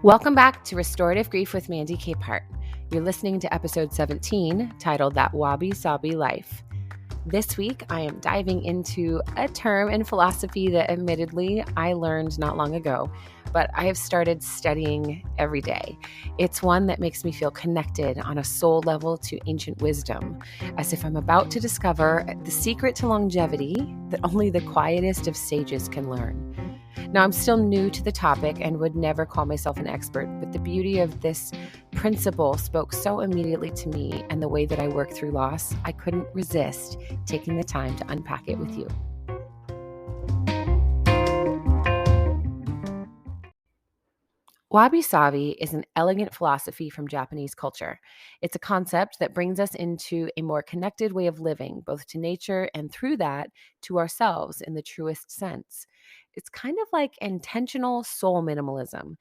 Welcome back to Restorative Grief with Mandy Capehart. You're listening to episode 17, titled That Wabi-Sabi Life. This week, I am diving into a term in philosophy that admittedly I learned not long ago, but I have started studying every day. It's one that makes me feel connected on a soul level to ancient wisdom, as if I'm about to discover the secret to longevity that only the quietest of sages can learn. Now, I'm still new to the topic and would never call myself an expert, but the beauty of this principle spoke so immediately to me and the way that I work through loss, I couldn't resist taking the time to unpack it with you. Wabi-Sabi is an elegant philosophy from Japanese culture. It's a concept that brings us into a more connected way of living, both to nature and through that to ourselves in the truest sense. It's kind of like intentional soul minimalism.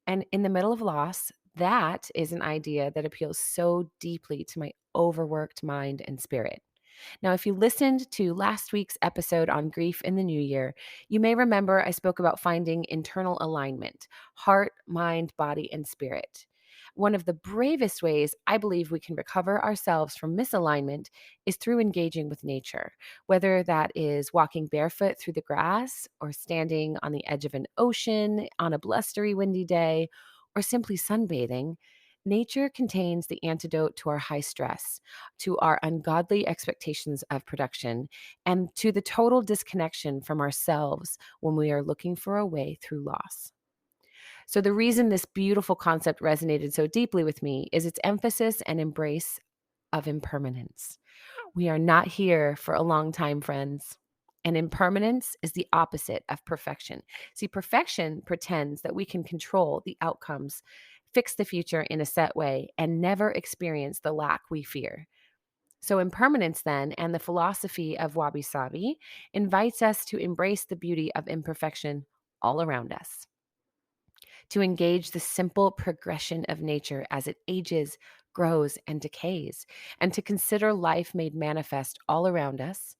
And in the middle of loss, that is an idea that appeals so deeply to my overworked mind and spirit. Now, if you listened to last week's episode on grief in the new year, you may remember I spoke about finding internal alignment, heart, mind, body, and spirit. One of the bravest ways I believe we can recover ourselves from misalignment is through engaging with nature, whether that is walking barefoot through the grass or standing on the edge of an ocean on a blustery, windy day, or simply sunbathing. Nature contains the antidote to our high stress, to our ungodly expectations of production, and to the total disconnection from ourselves when we are looking for a way through loss. So, the reason this beautiful concept resonated so deeply with me is its emphasis and embrace of impermanence. We are not here for a long time, friends. And impermanence is the opposite of perfection. See, perfection pretends that we can control the outcomes, fix the future in a set way, and never experience the lack we fear. So, impermanence, then, and the philosophy of Wabi Sabi invites us to embrace the beauty of imperfection all around us, to engage the simple progression of nature as it ages, grows, and decays, and to consider life made manifest all around us,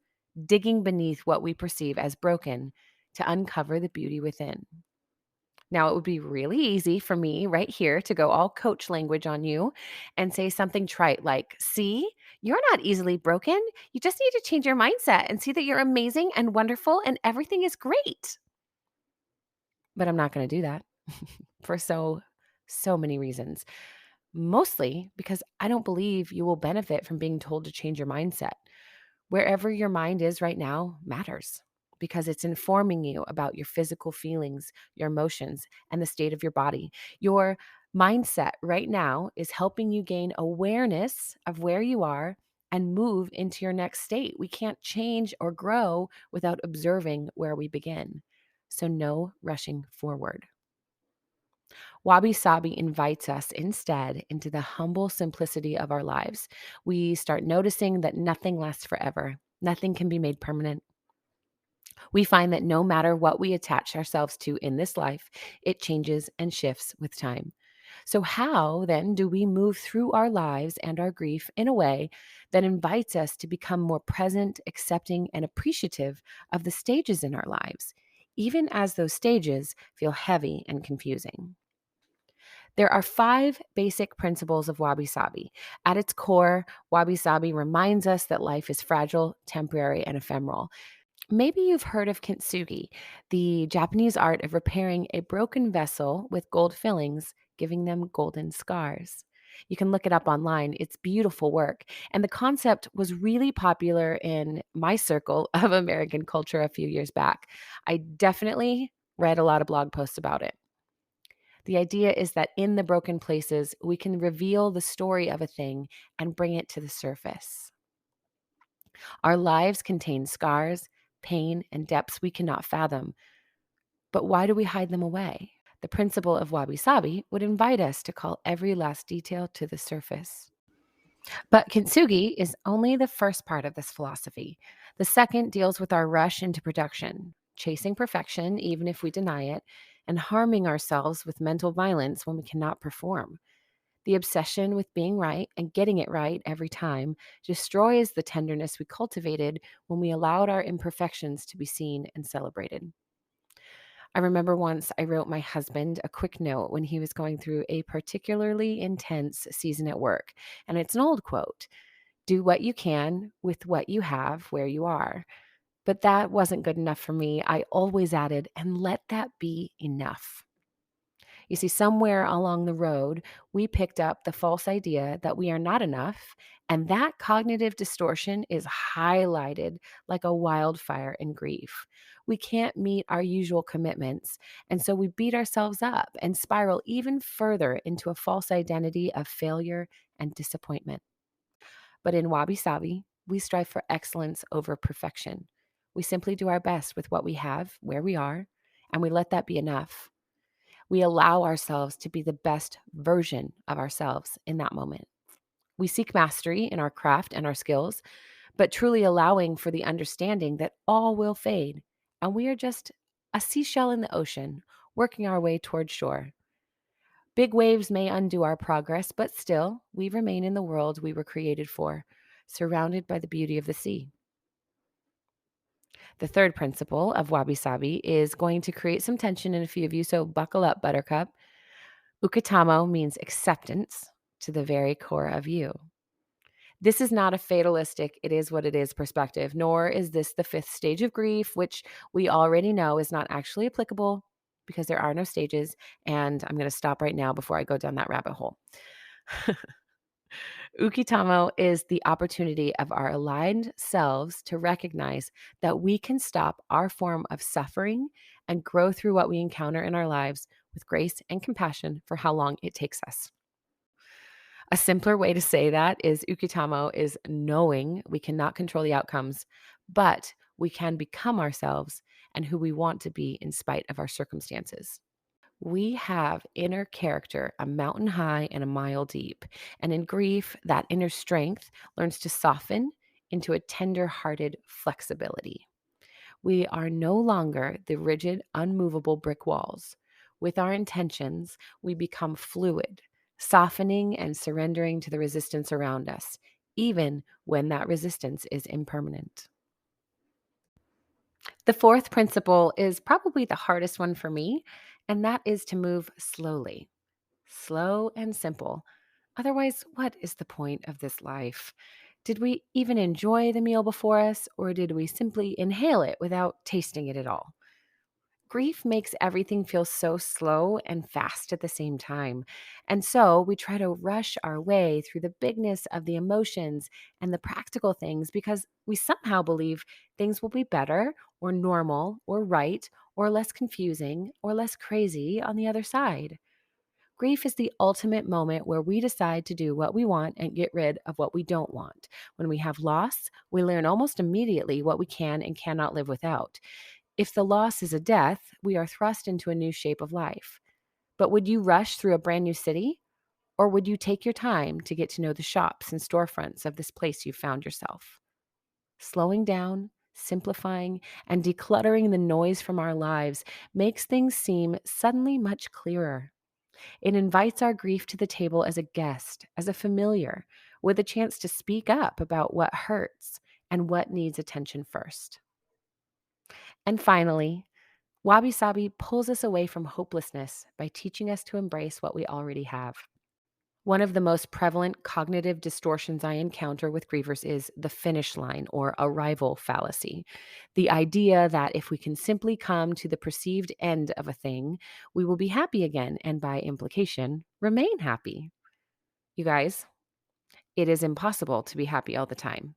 digging beneath what we perceive as broken to uncover the beauty within. Now, it would be really easy for me right here to go all coach language on you and say something trite like, see, you're not easily broken. You just need to change your mindset and see that you're amazing and wonderful and everything is great. But I'm not going to do that for so many reasons. Mostly because I don't believe you will benefit from being told to change your mindset. Wherever your mind is right now matters because it's informing you about your physical feelings, your emotions, and the state of your body. Your mindset right now is helping you gain awareness of where you are and move into your next state. We can't change or grow without observing where we begin. So, no rushing forward. Wabi Sabi invites us instead into the humble simplicity of our lives. We start noticing that nothing lasts forever, nothing can be made permanent. We find that no matter what we attach ourselves to in this life, it changes and shifts with time. So, how then do we move through our lives and our grief in a way that invites us to become more present, accepting, and appreciative of the stages in our lives, even as those stages feel heavy and confusing? There are 5 basic principles of Wabi Sabi. At its core, Wabi Sabi reminds us that life is fragile, temporary, and ephemeral. Maybe you've heard of kintsugi, the Japanese art of repairing a broken vessel with gold fillings, giving them golden scars. You can look it up online. It's beautiful work. And the concept was really popular in my circle of American culture a few years back. I definitely read a lot of blog posts about it. The idea is that in the broken places, we can reveal the story of a thing and bring it to the surface. Our lives contain scars, pain, and depths we cannot fathom. But why do we hide them away? The principle of Wabi Sabi would invite us to call every last detail to the surface. But kintsugi is only the first part of this philosophy. The second deals with our rush into production, chasing perfection even if we deny it, and harming ourselves with mental violence when we cannot perform. The obsession with being right and getting it right every time destroys the tenderness we cultivated when we allowed our imperfections to be seen and celebrated. I remember once I wrote my husband a quick note when he was going through a particularly intense season at work. And it's an old quote: do what you can with what you have where you are. But that wasn't good enough for me. I always added, and let that be enough. You see, somewhere along the road, we picked up the false idea that we are not enough, and that cognitive distortion is highlighted like a wildfire in grief. We can't meet our usual commitments, and so we beat ourselves up and spiral even further into a false identity of failure and disappointment. But in Wabi Sabi, we strive for excellence over perfection. We simply do our best with what we have, where we are, and we let that be enough. We allow ourselves to be the best version of ourselves in that moment. We seek mastery in our craft and our skills, but truly allowing for the understanding that all will fade and we are just a seashell in the ocean, working our way toward shore. Big waves may undo our progress, but still, we remain in the world we were created for, surrounded by the beauty of the sea. The third principle of Wabi Sabi is going to create some tension in a few of you, so buckle up, Buttercup. Ukitamo means acceptance to the very core of you. This is not a fatalistic, it is what it is perspective, nor is this the fifth stage of grief, which we already know is not actually applicable because there are no stages. And I'm going to stop right now before I go down that rabbit hole. Ukitamo is the opportunity of our aligned selves to recognize that we can stop our form of suffering and grow through what we encounter in our lives with grace and compassion for how long it takes us. A simpler way to say that is ukitamo is knowing we cannot control the outcomes, but we can become ourselves and who we want to be in spite of our circumstances. We have inner character, a mountain high and a mile deep. And in grief, that inner strength learns to soften into a tender hearted flexibility. We are no longer the rigid, unmovable brick walls. With our intentions, we become fluid, softening and surrendering to the resistance around us, even when that resistance is impermanent. The fourth principle is probably the hardest one for me, and that is to move slowly, slow and simple. Otherwise, what is the point of this life? Did we even enjoy the meal before us, or did we simply inhale it without tasting it at all? Grief makes everything feel so slow and fast at the same time. And so we try to rush our way through the bigness of the emotions and the practical things because we somehow believe things will be better or normal or right or less confusing or less crazy on the other side. Grief is the ultimate moment where we decide to do what we want and get rid of what we don't want. When we have loss, we learn almost immediately what we can and cannot live without. If the loss is a death, we are thrust into a new shape of life. But would you rush through a brand new city? Or would you take your time to get to know the shops and storefronts of this place you found yourself? Slowing down, simplifying, and decluttering the noise from our lives makes things seem suddenly much clearer. It invites our grief to the table as a guest, as a familiar, with a chance to speak up about what hurts and what needs attention first. And finally, Wabi Sabi pulls us away from hopelessness by teaching us to embrace what we already have. One of the most prevalent cognitive distortions I encounter with grievers is the finish line or arrival fallacy. The idea that if we can simply come to the perceived end of a thing, we will be happy again and by implication, remain happy. You guys, it is impossible to be happy all the time.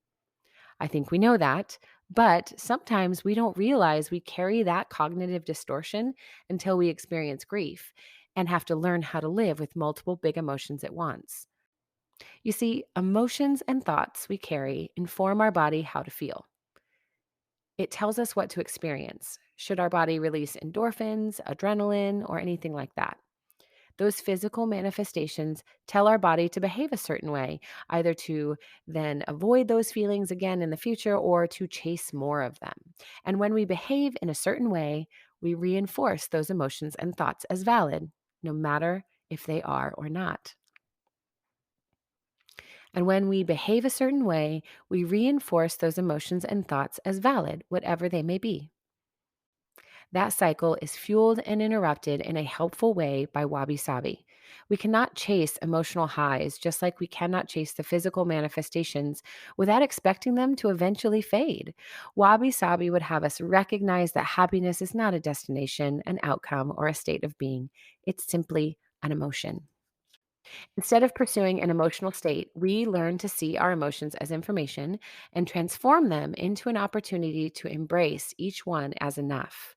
I think we know that, but sometimes we don't realize we carry that cognitive distortion until we experience grief and have to learn how to live with multiple big emotions at once. You see, emotions and thoughts we carry inform our body how to feel. It tells us what to experience. Should our body release endorphins, adrenaline, or anything like that? Those physical manifestations tell our body to behave a certain way, either to then avoid those feelings again in the future or to chase more of them. And when we behave in a certain way, we reinforce those emotions and thoughts as valid, no matter if they are or not. And when we behave a certain way, we reinforce those emotions and thoughts as valid, whatever they may be. That cycle is fueled and interrupted in a helpful way by wabi-sabi. We cannot chase emotional highs just like we cannot chase the physical manifestations without expecting them to eventually fade. Wabi-sabi would have us recognize that happiness is not a destination, an outcome, or a state of being. It's simply an emotion. Instead of pursuing an emotional state, we learn to see our emotions as information and transform them into an opportunity to embrace each one as enough,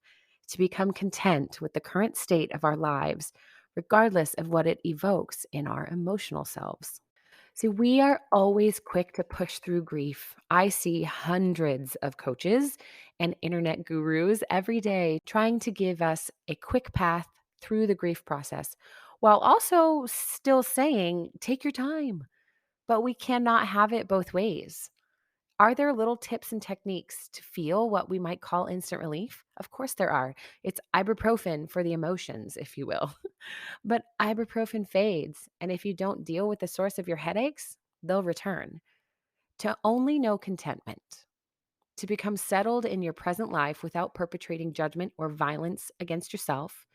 to become content with the current state of our lives, regardless of what it evokes in our emotional selves. See, we are always quick to push through grief. I see hundreds of coaches and internet gurus every day trying to give us a quick path through the grief process while also still saying, take your time. But we cannot have it both ways. Are there little tips and techniques to feel what we might call instant relief? Of course, there are. It's ibuprofen for the emotions, if you will. But ibuprofen fades, and if you don't deal with the source of your headaches, they'll return. To only know contentment, to become settled in your present life without perpetrating judgment or violence against yourself.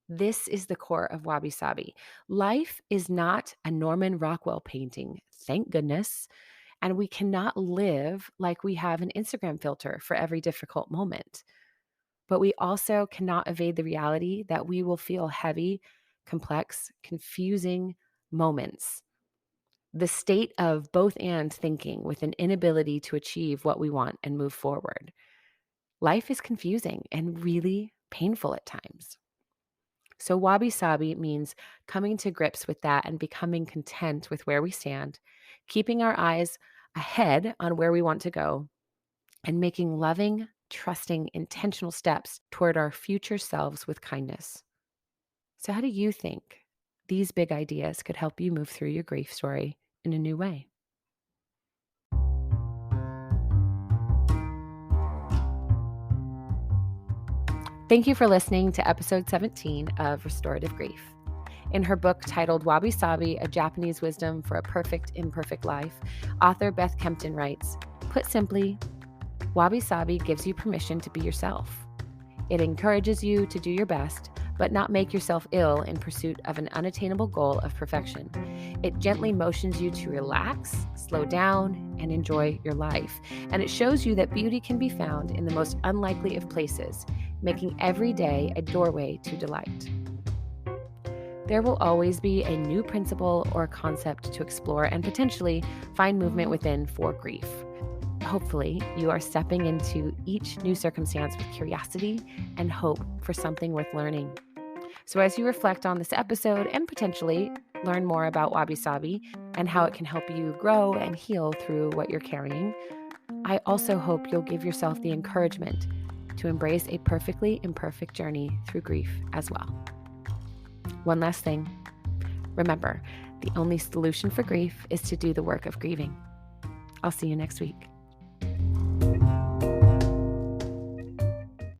This is the core of Wabi Sabi. Life is not a Norman Rockwell painting, thank goodness. And we cannot live like we have an Instagram filter for every difficult moment. But we also cannot evade the reality that we will feel heavy, complex, confusing moments. The state of both and thinking with an inability to achieve what we want and move forward. Life is confusing and really painful at times. So, wabi sabi means coming to grips with that and becoming content with where we stand, keeping our eyes ahead on where we want to go, and making loving, trusting, intentional steps toward our future selves with kindness. So, how do you think these big ideas could help you move through your grief story in a new way? Thank you for listening to episode 17 of Restorative Grief. In her book titled Wabi-Sabi, A Japanese Wisdom for a Perfect Imperfect Life, author Beth Kempton writes, put simply, Wabi-Sabi gives you permission to be yourself. It encourages you to do your best, but not make yourself ill in pursuit of an unattainable goal of perfection. It gently motions you to relax, slow down, and enjoy your life. And it shows you that beauty can be found in the most unlikely of places, making every day a doorway to delight. There will always be a new principle or concept to explore and potentially find movement within for grief. Hopefully, you are stepping into each new circumstance with curiosity and hope for something worth learning. So, as you reflect on this episode and potentially learn more about Wabi Sabi and how it can help you grow and heal through what you're carrying, I also hope you'll give yourself the encouragement to embrace a perfectly imperfect journey through grief as well. One last thing. Remember, the only solution for grief is to do the work of grieving. I'll see you next week.